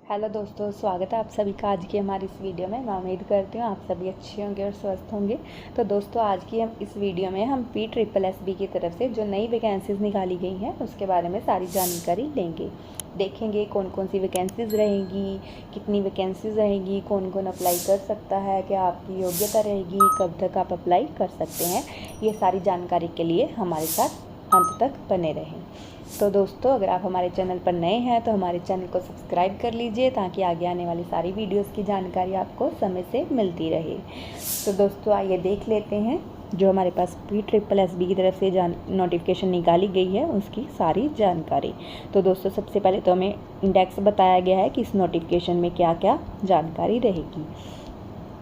Hello दोस्तों, स्वागत है आप सभी का आज की हमारी इस वीडियो में। मैं उम्मीद करती हूँ आप सभी अच्छे होंगे और स्वस्थ होंगे। तो दोस्तों, आज की हम इस वीडियो में हम PSSB की तरफ से जो नई वैकेंसीज़ निकाली गई हैं उसके बारे में सारी जानकारी लेंगे। देखेंगे कौन कौन सी वैकेंसीज़ रहेंगी, कितनी वैकेंसीज़ रहेंगी, कौन कौन अप्लाई कर सकता है, क्या आपकी योग्यता रहेगी, कब तक आप अप्लाई कर सकते हैं। ये सारी जानकारी के लिए हमारे साथ अंत तक बने रहें। तो दोस्तों, अगर आप हमारे चैनल पर नए हैं तो हमारे चैनल को सब्सक्राइब कर लीजिए ताकि आगे आने वाली सारी वीडियोस की जानकारी आपको समय से मिलती रहे। तो दोस्तों, आइए देख लेते हैं जो हमारे पास PSSB की तरफ से नोटिफिकेशन निकाली गई है उसकी सारी जानकारी। तो दोस्तों, सबसे पहले तो हमें इंडेक्स बताया गया है कि इस नोटिफिकेशन में क्या क्या जानकारी रहेगी।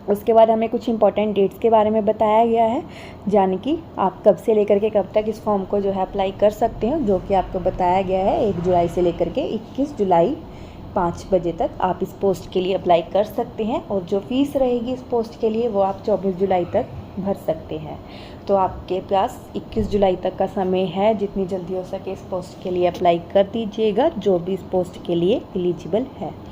उसके बाद हमें कुछ इंपॉर्टेंट डेट्स के बारे में बताया गया है, यानी कि आप कब से लेकर के कब तक इस फॉर्म को जो है अप्लाई कर सकते हैं, जो कि आपको बताया गया है 1 जुलाई से लेकर के 21 जुलाई 5 बजे तक आप इस पोस्ट के लिए अप्लाई कर सकते हैं। और जो फीस रहेगी इस पोस्ट के लिए वो आप 24 जुलाई तक भर सकते हैं। तो आपके पास 21 जुलाई तक का समय है, जितनी जल्दी हो सके इस पोस्ट के लिए अप्लाई कर दीजिएगा जो भी इस पोस्ट के लिए एलिजिबल है।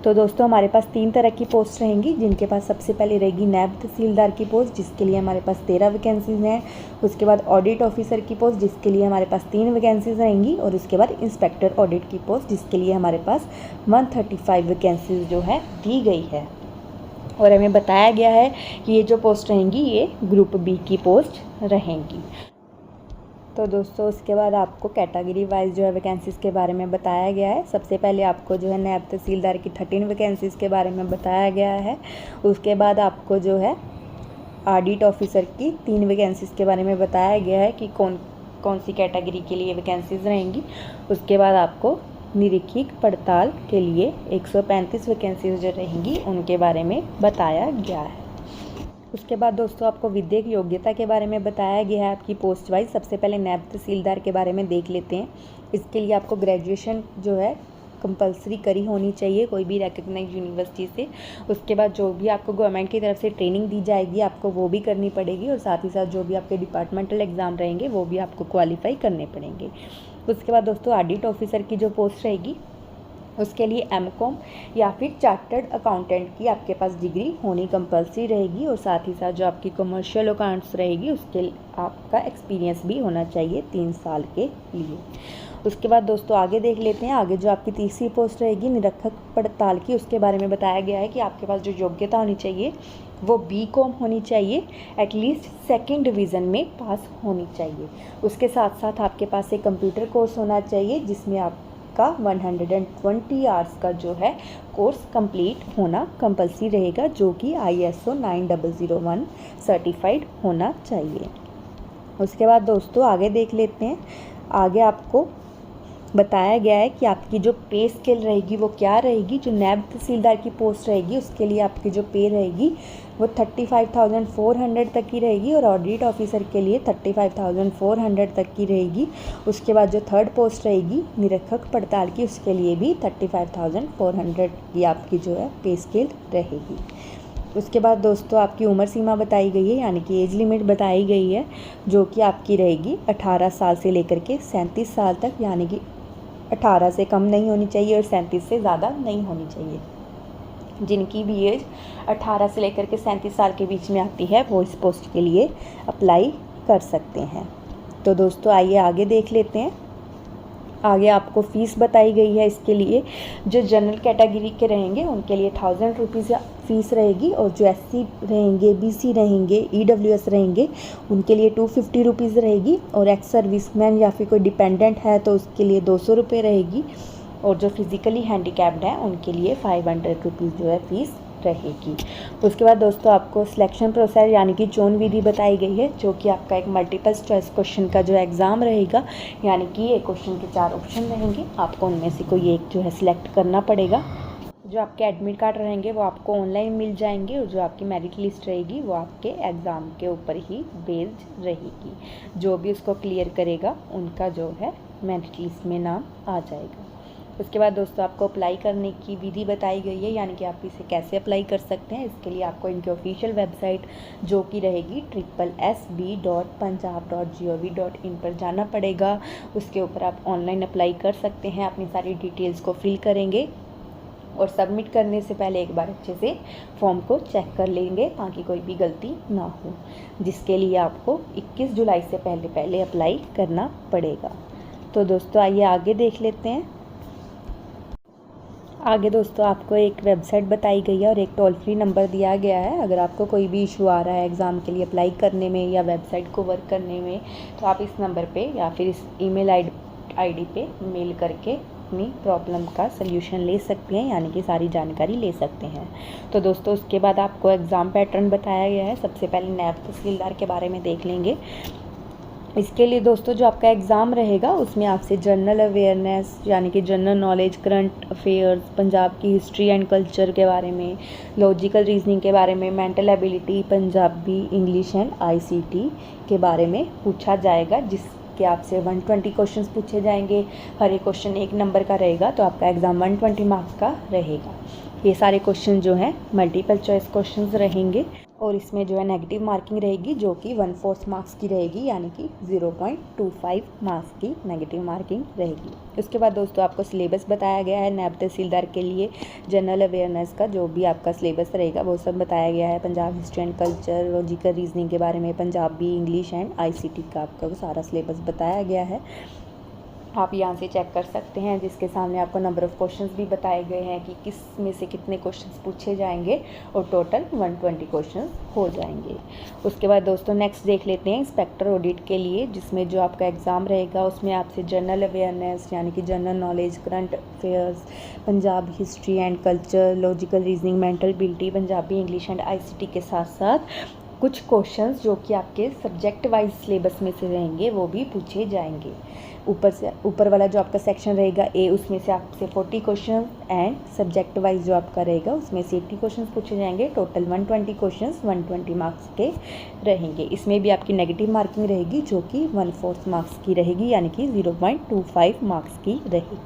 तो दोस्तों, हमारे पास 3 तरह की पोस्ट रहेंगी, जिनके पास सबसे पहले रहेगी नैब तहसीलदार की पोस्ट, जिसके लिए हमारे पास 13 वैकेंसीज़ हैं। उसके बाद ऑडिट ऑफिसर की पोस्ट, जिसके लिए हमारे पास 3 वैकेंसीज़ रहेंगी। और उसके बाद इंस्पेक्टर ऑडिट की पोस्ट, जिसके लिए हमारे पास 135 वैकेंसीज़ जो है दी गई है। और हमें बताया गया है कि ये जो पोस्ट रहेंगी ये ग्रुप बी की पोस्ट रहेंगी। तो दोस्तों, उसके बाद आपको कैटेगरी वाइज जो है वैकेंसीज़ के बारे में बताया गया है। सबसे पहले आपको जो है नैब तहसीलदार की 13 वैकेंसीज़ के बारे में बताया गया है। उसके बाद आपको जो है ऑडिट ऑफिसर की 3 वैकेंसीज़ के बारे में बताया गया है कि कौन कौन सी कैटेगरी के लिए वैकेंसीज़ रहेंगी। उसके बाद आपको निरीक्षक पड़ताल के लिए 135 वैकेंसीज़ जो रहेंगी उनके बारे में बताया गया है। उसके बाद दोस्तों, आपको विधिक योग्यता के बारे में बताया गया है आपकी पोस्ट वाइज। सबसे पहले नैब तहसीलदार के बारे में देख लेते हैं। इसके लिए आपको ग्रेजुएशन जो है कंपलसरी करी होनी चाहिए कोई भी रिकग्नाइज्ड यूनिवर्सिटी से। उसके बाद जो भी आपको गवर्नमेंट की तरफ से ट्रेनिंग दी जाएगी आपको वो भी करनी पड़ेगी। और साथ ही साथ जो भी आपके डिपार्टमेंटल एग्ज़ाम रहेंगे वो भी आपको क्वालिफाई करने पड़ेंगे। उसके बाद दोस्तों, ऑडिट ऑफिसर की जो पोस्ट रहेगी उसके लिए MCOM या फिर चार्टर्ड अकाउंटेंट की आपके पास डिग्री होनी कंपलसरी रहेगी। और साथ ही साथ जो आपकी कमर्शियल अकाउंट्स रहेगी उसके आपका एक्सपीरियंस भी होना चाहिए 3 साल के लिए। उसके बाद दोस्तों, आगे देख लेते हैं। आगे जो आपकी तीसरी पोस्ट रहेगी निरीक्षक पड़ताल की, उसके बारे में बताया गया है कि आपके पास जो योग्यता होनी चाहिए वो BCom होनी चाहिए, एटलीस्ट 2nd डिवीज़न में पास होनी चाहिए। उसके साथ साथ आपके पास एक कंप्यूटर कोर्स होना चाहिए जिसमें आपका 120 आवर्स का जो है कोर्स कंप्लीट होना कंपलसरी रहेगा, जो कि ISO 9001 सर्टिफाइड होना चाहिए। उसके बाद दोस्तों, आगे देख लेते हैं। आगे आपको बताया गया है कि आपकी जो पे स्केल रहेगी वो क्या रहेगी। जो नैब तहसीलदार की पोस्ट रहेगी उसके लिए आपकी जो पे रहेगी वो 35,400 तक की रहेगी। और ऑडिट ऑफिसर के लिए 35,400 तक की रहेगी। उसके बाद जो 3rd पोस्ट रहेगी निरीक्षक पड़ताल की, उसके लिए भी 35,400 की आपकी जो है पे स्केल रहेगी। उसके बाद दोस्तों, आपकी उम्र सीमा बताई गई है, यानी कि एज लिमिट बताई गई है, जो कि आपकी रहेगी 18 साल से लेकर के 37 साल तक, यानी कि 18 से कम नहीं होनी चाहिए और 37 से ज़्यादा नहीं होनी चाहिए। जिनकी भी एज 18 से लेकर के 37 साल के बीच में आती है वो इस पोस्ट के लिए अप्लाई कर सकते हैं। तो दोस्तों, आइए आगे देख लेते हैं। आगे आपको फ़ीस बताई गई है। इसके लिए जो जनरल कैटेगरी के रहेंगे उनके लिए 1000 रुपीज़ फ़ीस रहेगी। और जो SC रहेंगे, BC रहेंगे, EWS रहेंगे उनके लिए 250 रुपीज़ रहेगी। और एक्स सर्विसमैन या फिर कोई डिपेंडेंट है तो उसके लिए 200 रुपये रहेगी। और जो फिज़िकली हैंडीकैप्ड हैं उनके लिए 500 रुपीज़ जो है फ़ीस रहेगी। उसके बाद दोस्तों, आपको सिलेक्शन प्रोसेस यानी कि चयन विधि बताई गई है, जो कि आपका एक मल्टीपल चॉइस क्वेश्चन का जो एग्ज़ाम रहेगा, यानी कि एक क्वेश्चन के 4 ऑप्शन रहेंगे, आपको उनमें से कोई एक जो है सिलेक्ट करना पड़ेगा। जो आपके एडमिट कार्ड रहेंगे वो आपको ऑनलाइन मिल जाएंगे। और जो आपकी मेरिट लिस्ट रहेगी वो आपके एग्ज़ाम के ऊपर ही बेस्ड रहेगी। जो भी उसको क्लियर करेगा उनका जो है मेरिट लिस्ट में नाम आ जाएगा। उसके बाद दोस्तों, आपको अप्लाई करने की विधि बताई गई है, यानी कि आप इसे कैसे अप्लाई कर सकते हैं। इसके लिए आपको इनकी ऑफिशियल वेबसाइट जो कि रहेगी SSB.punjab.gov.in पर जाना पड़ेगा। उसके ऊपर आप ऑनलाइन अप्लाई कर सकते हैं, अपनी सारी डिटेल्स को फिल करेंगे और सबमिट करने से पहले एक बार अच्छे से फॉर्म को चेक कर लेंगे ताकि कोई भी गलती ना हो, जिसके लिए आपको 21 जुलाई से पहले अप्लाई करना पड़ेगा। तो दोस्तों आइए आगे देख लेते हैं। आगे दोस्तों आपको एक वेबसाइट बताई गई है और एक टोल फ्री नंबर दिया गया है। अगर आपको कोई भी इशू आ रहा है एग्ज़ाम के लिए अप्लाई करने में या वेबसाइट को वर्क करने में, तो आप इस नंबर पे या फिर इस ईमेल आईडी पे मेल करके अपनी प्रॉब्लम का सल्यूशन ले सकते हैं, यानी कि सारी जानकारी ले सकते हैं। तो दोस्तों उसके बाद आपको एग्ज़ाम पैटर्न बताया गया है। सबसे पहले नायब तहसीलदार के बारे में देख लेंगे। इसके लिए दोस्तों जो आपका एग्ज़ाम रहेगा उसमें आपसे जनरल अवेयरनेस यानी कि general knowledge, current affairs, Punjab की हिस्ट्री एंड कल्चर के बारे में, लॉजिकल रीजनिंग के बारे में, mental ability, Punjabi, English and ICT के बारे में पूछा जाएगा, जिसके आपसे 120 क्वेश्चंस पूछे जाएंगे। हर एक क्वेश्चन 1 नंबर का रहेगा, तो आपका एग्ज़ाम 120 मार्क्स का रहेगा। ये सारे क्वेश्चन जो हैं मल्टीपल चॉइस क्वेश्चंस रहेंगे और इसमें जो है नेगेटिव मार्किंग रहेगी जो कि 1/4 मार्क्स की रहेगी, यानी कि 0.25 मार्क्स की नेगेटिव मार्किंग रहेगी। उसके बाद दोस्तों आपको सिलेबस बताया गया है नायब तहसीलदार के लिए। जनरल अवेयरनेस का जो भी आपका सिलेबस रहेगा वो सब बताया गया है। Punjab history and culture, logical reasoning के बारे में, पंजाबी, इंग्लिश एंड आईसीटी का आपका सारा सिलेबस बताया गया है। आप यहाँ से चेक कर सकते हैं, जिसके सामने आपको नंबर ऑफ़ क्वेश्चंस भी बताए गए हैं कि किस में से कितने क्वेश्चंस पूछे जाएंगे और टोटल 120 क्वेश्चंस हो जाएंगे। उसके बाद दोस्तों नेक्स्ट देख लेते हैं इंस्पेक्टर ऑडिट के लिए, जिसमें जो आपका एग्ज़ाम रहेगा उसमें आपसे जनरल अवेयरनेस यानी कि general knowledge, current affairs, Punjab history and culture, logical reasoning, mental ability, Punjabi, English and ICT के साथ साथ कुछ क्वेश्चंस जो कि आपके सब्जेक्ट वाइज सिलेबस में से रहेंगे वो भी पूछे जाएंगे। ऊपर वाला जो आपका सेक्शन रहेगा ए, उसमें से आपसे 40 क्वेश्चन एंड सब्जेक्ट वाइज जो आपका रहेगा उसमें से 80 क्वेश्चन पूछे जाएंगे। टोटल 120 क्वेश्चन 120 मार्क्स के रहेंगे। इसमें भी आपकी नेगेटिव मार्किंग रहेगी जो कि 1/4 मार्क्स की रहेगी, यानी कि 0.25 मार्क्स की रहेगी।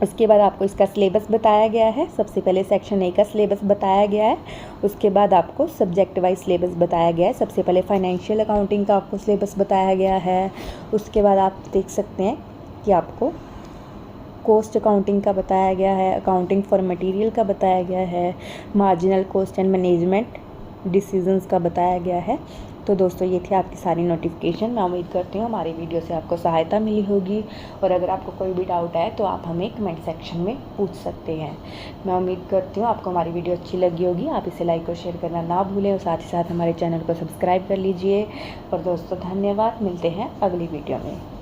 उसके बाद आपको इसका सिलेबस बताया गया है। सबसे पहले सेक्शन ए का सिलेबस बताया गया है, उसके बाद आपको सब्जेक्ट वाइज सिलेबस बताया गया है। सबसे पहले फाइनेंशियल अकाउंटिंग का आपको सिलेबस बताया गया है। उसके बाद आप देख सकते हैं कि आपको कॉस्ट अकाउंटिंग का बताया गया है, अकाउंटिंग फॉर मटेरियल का बताया गया है, marginal cost and management decisions का बताया गया है। तो दोस्तों ये थी आपकी सारी नोटिफिकेशन। मैं उम्मीद करती हूँ हमारी वीडियो से आपको सहायता मिली होगी, और अगर आपको कोई भी डाउट है तो आप हमें कमेंट सेक्शन में पूछ सकते हैं। मैं उम्मीद करती हूँ आपको हमारी वीडियो अच्छी लगी होगी। आप इसे लाइक और शेयर करना ना भूलें और साथ ही साथ हमारे चैनल को सब्सक्राइब कर लीजिए। और दोस्तों धन्यवाद, मिलते हैं अगली वीडियो में।